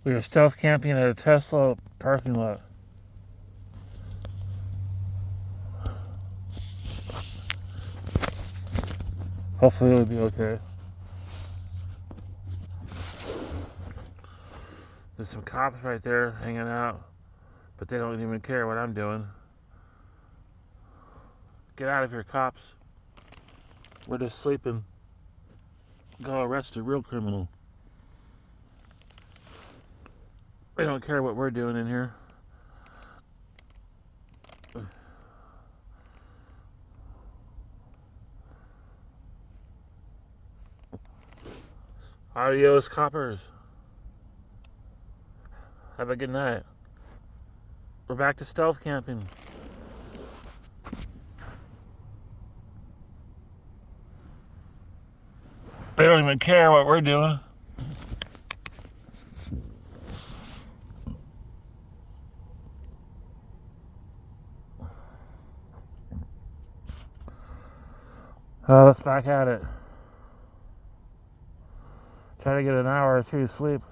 We were stealth camping at a Tesla parking lot. Hopefully it'll be okay. There's some cops right there hanging out, but they don't even care what I'm doing. Get out of here, cops. We're just sleeping. Go arrest a real criminal. They don't care what we're doing in here. Adios, coppers. Have a good night. We're back to stealth camping. They don't even care what we're doing. Let's back at it. Try to get an hour or two sleep.